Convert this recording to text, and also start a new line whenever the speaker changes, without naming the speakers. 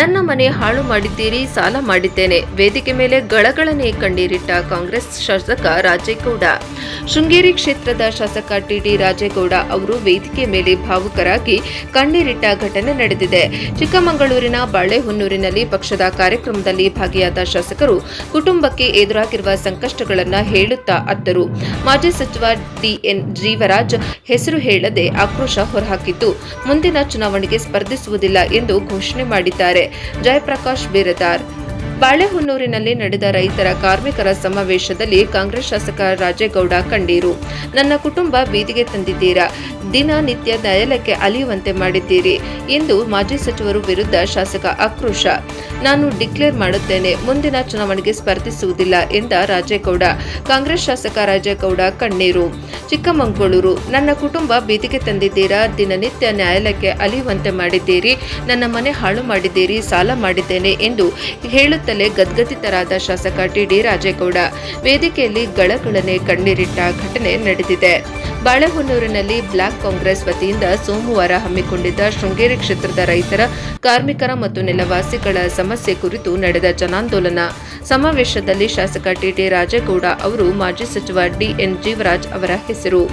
ನನ್ನ ಮನೆ ಹಾಳು ಮಾಡಿದ್ದೀರಿ, ಸಾಲ ಮಾಡಿದ್ದೇನೆ. ವೇದಿಕೆ ಮೇಲೆ ಗಳಗಳನೆ ಕಣ್ಣೀರಿಟ್ಟ ಕಾಂಗ್ರೆಸ್ ಶಾಸಕ ರಾಜೇಗೌಡ. ಶೃಂಗೇರಿ ಕ್ಷೇತ್ರದ ಶಾಸಕ ಟಿಡಿ ರಾಜೇಗೌಡ ಅವರು ವೇದಿಕೆ ಮೇಲೆ ಭಾವುಕರಾಗಿ ಕಣ್ಣೀರಿಟ್ಟ ಘಟನೆ ನಡೆದಿದೆ. ಚಿಕ್ಕಮಗಳೂರಿನ ಬಾಳೆಹೊನ್ನೂರಿನಲ್ಲಿ ಪಕ್ಷದ ಕಾರ್ಯಕ್ರಮದಲ್ಲಿ ಭಾಗಿಯಾದ ಶಾಸಕರು ಕುಟುಂಬಕ್ಕೆ ಎದುರಾಗಿರುವ ಸಂಕಷ್ಟಗಳನ್ನು ಹೇಳುತ್ತಾ ಅತ್ತರು. ಮಾಜಿ ಸಚಿವ ಡಿಎನ್ ಜೀವರಾಜ್ ಹೆಸರು ಹೇಳದೆ ಆಕ್ರೋಶ ಹೊರಹಾಕಿದ್ದು, ಮುಂದಿನ ಚುನಾವಣೆಗೆ ಸ್ಪರ್ಧಿಸುವುದಿಲ್ಲ ಎಂದು ಘೋಷಣೆ ಮಾಡಿದ್ದಾರೆ. ಜಯಪ್ರಕಾಶ್ ಬಿರಾದಾರ್. ಬಾಳೆಹೊನ್ನೂರಿನಲ್ಲಿ ನಡೆದ ರೈತರ ಕಾರ್ಮಿಕರ ಸಮಾವೇಶದಲ್ಲಿ ಕಾಂಗ್ರೆಸ್ ಶಾಸಕ ರಾಜೇಗೌಡ ಕಣ್ಣೀರು. ನನ್ನ ಕುಟುಂಬ ಬೀದಿಗೆ ತಂದಿದ್ದೀರಾ, ದಿನನಿತ್ಯ ನ್ಯಾಯಾಲಯಕ್ಕೆ ಅಲಿಯುವಂತೆ ಮಾಡಿದ್ದೀರಿ ಎಂದು ಮಾಜಿ ಸಚಿವರು ವಿರುದ್ಧ ಶಾಸಕ ಆಕ್ರೋಶ. ನಾನು ಡಿಕ್ಲೇರ್ ಮಾಡುತ್ತೇನೆ, ಮುಂದಿನ ಚುನಾವಣೆಗೆ ಸ್ಪರ್ಧಿಸುವುದಿಲ್ಲ ಎಂದ ರಾಜೇಗೌಡ. ಕಾಂಗ್ರೆಸ್ ಶಾಸಕ ರಾಜೇಗೌಡ ಕಣ್ಣೀರು. ಚಿಕ್ಕಮಗಳೂರು. ನನ್ನ ಕುಟುಂಬ ಬೀದಿಗೆ ತಂದಿದ್ದೀರಾ, ದಿನನಿತ್ಯ ನ್ಯಾಯಾಲಯಕ್ಕೆ ಅಲಿಯುವಂತೆ ಮಾಡಿದ್ದೀರಿ, ನನ್ನ ಮನೆ ಹಾಳು ಮಾಡಿದ್ದೀರಿ, ಸಾಲ ಮಾಡಿದ್ದೇನೆ ಎಂದು ಹೇಳುತ್ತಲೇ ಗದ್ಗದಿತರಾದ ಶಾಸಕ ಟಿಡಿ ರಾಜೇಗೌಡ. ವೇದಿಕೆಯಲ್ಲಿ ಗಳಗಳನೆ ಕಣ್ಣೀರಿಟ್ಟ ಘಟನೆ ನಡೆದಿದೆ. ಬಾಳೆಹೊನ್ನೂರಿನಲ್ಲಿ ಬ್ಲಾಕ್ ಕಾಂಗ್ರೆಸ್ ವತಿಯಿಂದ ಸೋಮವಾರ ಹಮ್ಮಿಕೊಂಡಿದ್ದ ಶೃಂಗೇರಿ ಕ್ಷೇತ್ರದ ರೈತರ, ಕಾರ್ಮಿಕರ ಮತ್ತು ನೆಲವಾಸಿಗಳ ಸಮಸ್ಯೆ ಕುರಿತು ನಡೆದ ಜನಾಂದೋಲನ ಸಮಾವೇಶದಲ್ಲಿ ಶಾಸಕ ಟಿಡಿ ರಾಜೇಗೌಡ ಅವರು ಮಾಜಿ ಸಚಿವ ಡಿಎನ್ ಜೀವರಾಜ್ ಅವರ ಹೆಸರು